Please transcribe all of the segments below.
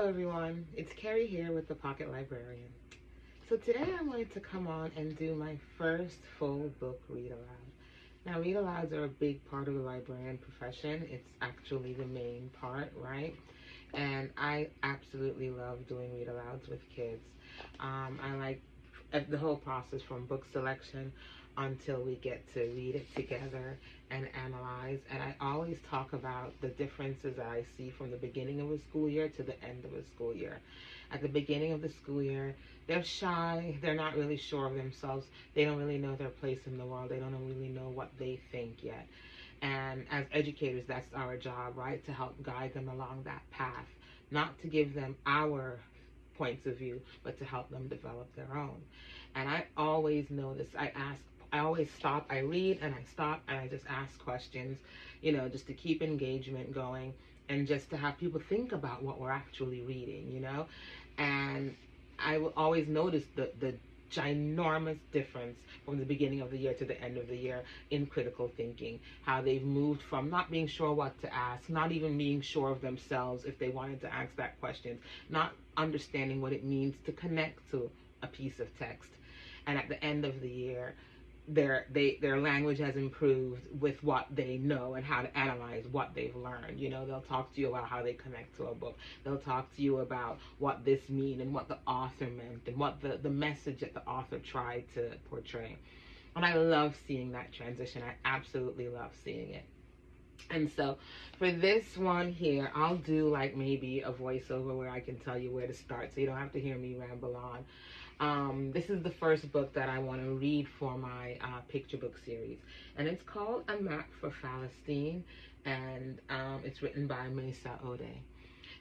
Hello everyone, it's Carrie here with the Pocket Librarian. So today I'm going to come on and do my first full book read aloud. Now read alouds are a big part of the librarian profession. It's actually the main part, right? And I absolutely love doing read alouds with kids. I like the whole process from book selection until we get to read it together and analyze. And I always talk about the differences that I see from the beginning of a school year to the end of a school year. At the beginning of the school year, they're shy, they're not really sure of themselves, they don't really know their place in the world, they don't really know what they think yet. And as educators, that's our job, right? To help guide them along that path, not to give them our points of view, but to help them develop their own. And I always know this. I always stop, I read and I stop and I just ask questions, just to keep engagement going and just to have people think about what we're actually reading, And I will always notice the ginormous difference from the beginning of the year to the end of the year in critical thinking, how they've moved from not being sure what to ask, not even being sure of themselves if they wanted to ask that question, not understanding what it means to connect to a piece of text. And at the end of the year, their language has improved with what they know and how to analyze what they've learned. They'll talk to you about how they connect to a book. They'll talk to you about what this means and what the author meant and what the message that the author tried to portray. And I love seeing that transition. I absolutely love seeing it. And so for this one here, I'll do like maybe a voiceover where I can tell you where to start so you don't have to hear me ramble on. This is the first book that I want to read for my picture book series, and it's called A Map for Falasteen, and it's written by Maysa Odeh.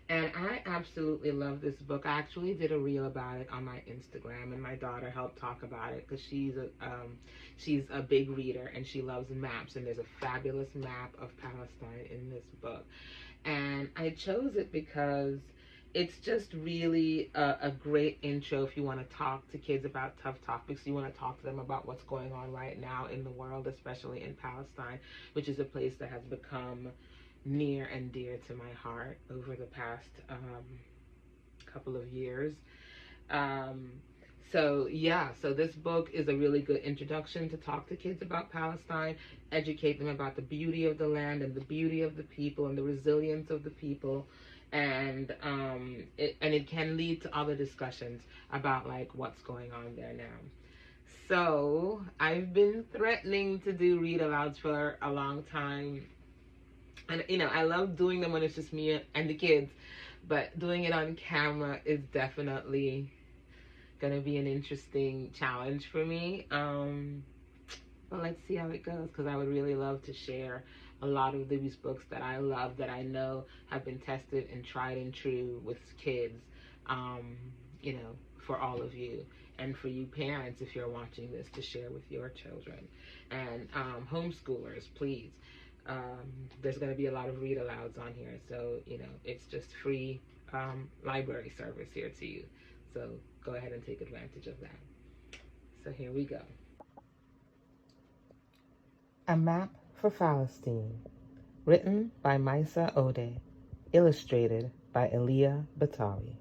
And I absolutely love this book. I actually did a reel about it on my Instagram, and my daughter helped talk about it because she's a big reader and she loves maps, and there's a fabulous map of Palestine in this book. And I chose it because it's just really a great intro if you want to talk to kids about tough topics. You want to talk to them about what's going on right now in the world, especially in Palestine, which is a place that has become near and dear to my heart over the past couple of years. So this book is a really good introduction to talk to kids about Palestine, educate them about the beauty of the land and the beauty of the people and the resilience of the people. And it can lead to other discussions about like what's going on there now. So I've been threatening to do read alouds for a long time, and I love doing them when it's just me and the kids, but doing it on camera is definitely gonna be an interesting challenge for me. But let's see how it goes, because I would really love to share a lot of these books that I love, that I know have been tested and tried and true with kids, for all of you. And for you parents, if you're watching this, to share with your children. And homeschoolers, please. There's going to be a lot of read alouds on here. So, it's just free library service here to you. So go ahead and take advantage of that. So here we go. A Map for Falasteen, written by Maysa Odeh, illustrated by Elia Batawi.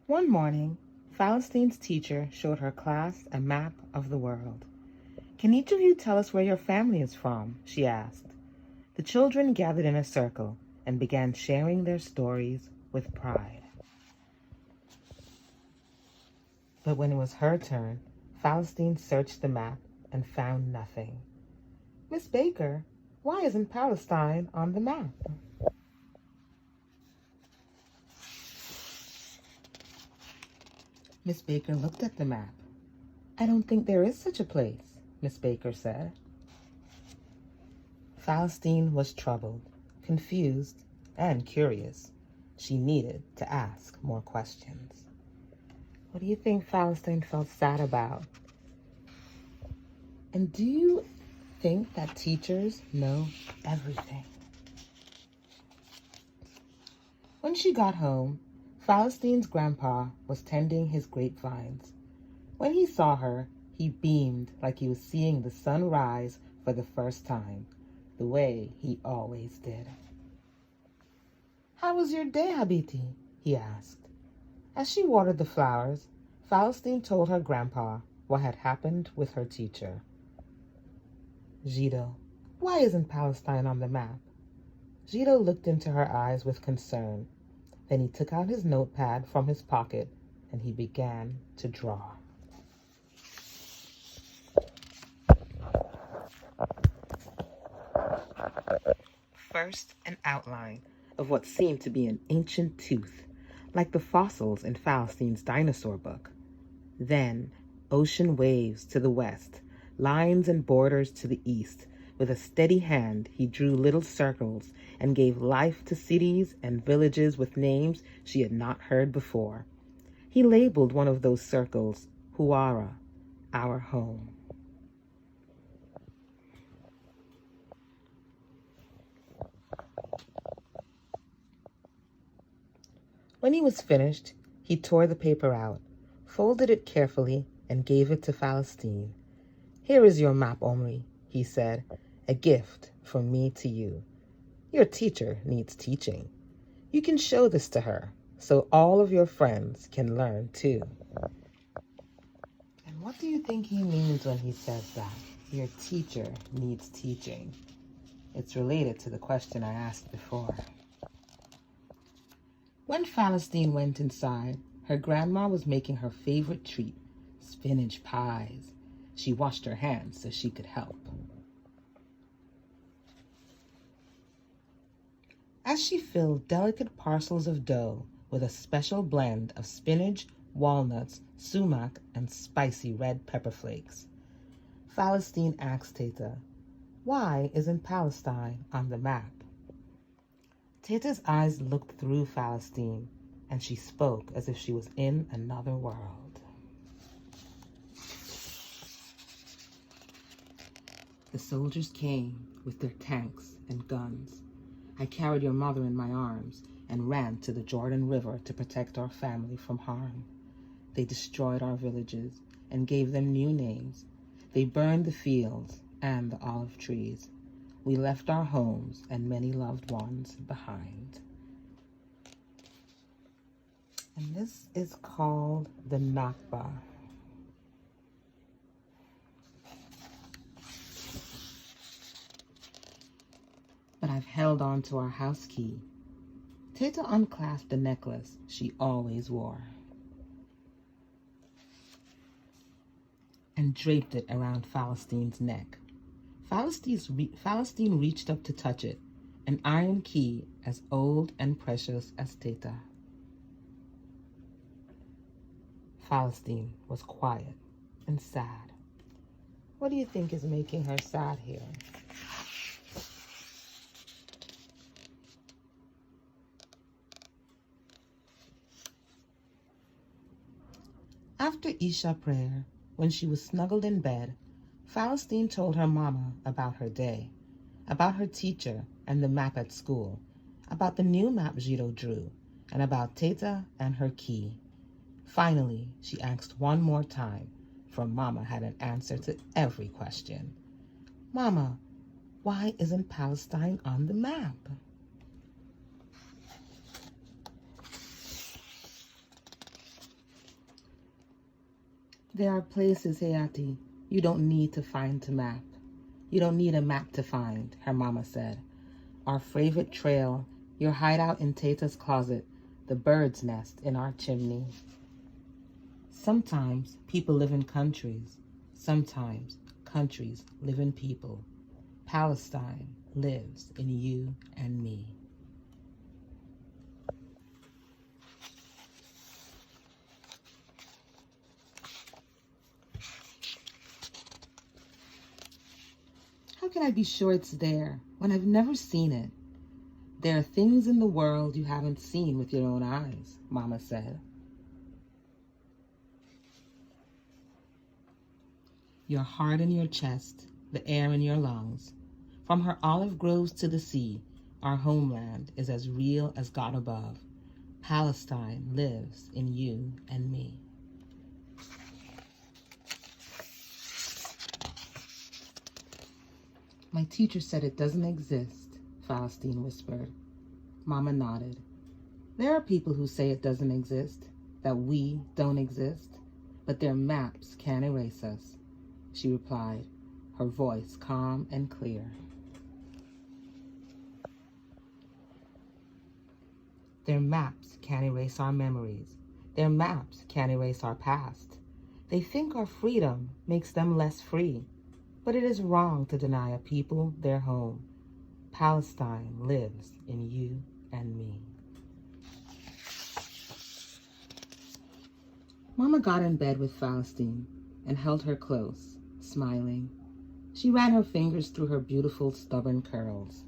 One morning, Falasteen's teacher showed her class a map of the world. "Can each of you tell us where your family is from?" she asked. The children gathered in a circle and began sharing their stories with pride. But when it was her turn, Falasteen searched the map and found nothing. "Miss Baker, why isn't Palestine on the map?" Miss Baker looked at the map. "I don't think there is such a place," Miss Baker said. Falasteen was troubled, confused, and curious. She needed to ask more questions. What do you think Falasteen felt sad about? And do you think that teachers know everything? When she got home, Falasteen's grandpa was tending his grapevines. When he saw her, he beamed like he was seeing the sun rise for the first time, the way he always did. "How was your day, Habiti?" he asked. As she watered the flowers, Falasteen told her grandpa what had happened with her teacher. "Gido, why isn't Palestine on the map?" Gido looked into her eyes with concern. Then he took out his notepad from his pocket and he began to draw. First, an outline of what seemed to be an ancient tooth, like the fossils in Falasteen's dinosaur book. Then, ocean waves to the west, lines and borders to the east. With a steady hand, he drew little circles and gave life to cities and villages with names she had not heard before. He labeled one of those circles Huara, our home. When he was finished, he tore the paper out, folded it carefully, and gave it to Falasteen. "Here is your map, Omri," he said, "a gift from me to you. Your teacher needs teaching. You can show this to her so all of your friends can learn too." And what do you think he means when he says that? Your teacher needs teaching. It's related to the question I asked before. When Falasteen went inside, her grandma was making her favorite treat, spinach pies. She washed her hands so she could help. As she filled delicate parcels of dough with a special blend of spinach, walnuts, sumac, and spicy red pepper flakes, Falasteen asked Teta, "Why isn't Palestine on the map?" Teta's eyes looked through Falasteen, and she spoke as if she was in another world. "The soldiers came with their tanks and guns. I carried your mother in my arms and ran to the Jordan River to protect our family from harm. They destroyed our villages and gave them new names. They burned the fields and the olive trees. We left our homes and many loved ones behind." And this is called the Nakba. But I've held on to our house key. Teta unclasped the necklace she always wore and draped it around Falasteen's neck. Falasteen reached up to touch it, an iron key as old and precious as Teta. Falasteen was quiet and sad. What do you think is making her sad here? After Isha prayer, when she was snuggled in bed, Falasteen told her mama about her day, about her teacher and the map at school, about the new map Gido drew, and about Teta and her key. Finally, she asked one more time, for Mama had an answer to every question. "Mama, why isn't Palestine on the map?" "There are places, Hayati, you don't need to find to map. You don't need a map to find," her mama said. "Our favorite trail, your hideout in Teta's closet, the bird's nest in our chimney. Sometimes people live in countries. Sometimes countries live in people. Palestine lives in you and me." "How can I be sure it's there when I've never seen it?" "There are things in the world you haven't seen with your own eyes," Mama said. "Your heart in your chest, the air in your lungs. From her olive groves to the sea, our homeland is as real as God above. Palestine lives in you and me. My teacher said it doesn't exist, Falasteen whispered. Mama nodded. There are people who say it doesn't exist, that we don't exist, but their maps can't erase us, she replied, her voice calm and clear. Their maps can't erase our memories. Their maps can't erase our past. They think our freedom makes them less free, but it is wrong to deny a people their home. Palestine lives in you and me. Mama got in bed with Falasteen and held her close, smiling. She ran her fingers through her beautiful, stubborn curls.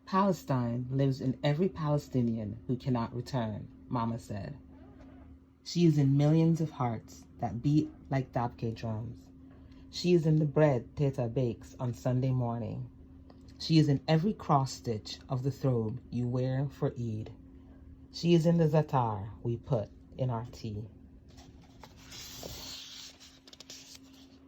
Palestine lives in every Palestinian who cannot return, Mama said. She is in millions of hearts that beat like dabke drums. She is in the bread Teta bakes on Sunday morning. She is in every cross-stitch of the throbe you wear for Eid. She is in the zatar we put in our tea.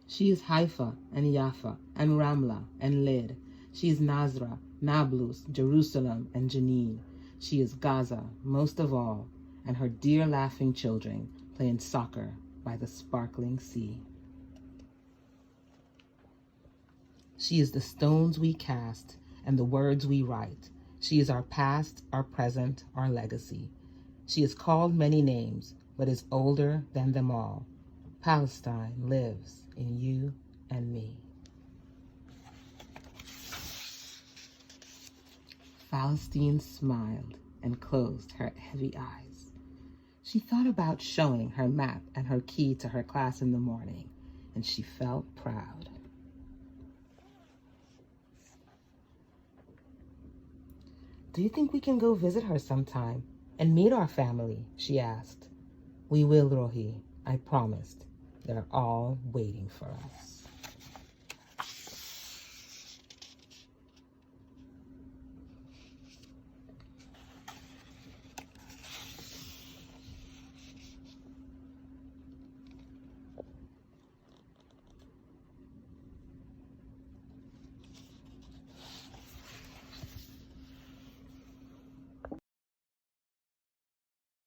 She is Haifa and Jaffa and Ramla and Lid. She is Nazra, Nablus, Jerusalem, and Jenin. She is Gaza, most of all, and her dear laughing children playing soccer by the sparkling sea. She is the stones we cast and the words we write. She is our past, our present, our legacy. She is called many names, but is older than them all. Palestine lives in you and me. Falasteen smiled and closed her heavy eyes. She thought about showing her map and her key to her class in the morning, and she felt proud. Do you think we can go visit her sometime and meet our family? She asked. We will, Rohi, I promised. They're all waiting for us.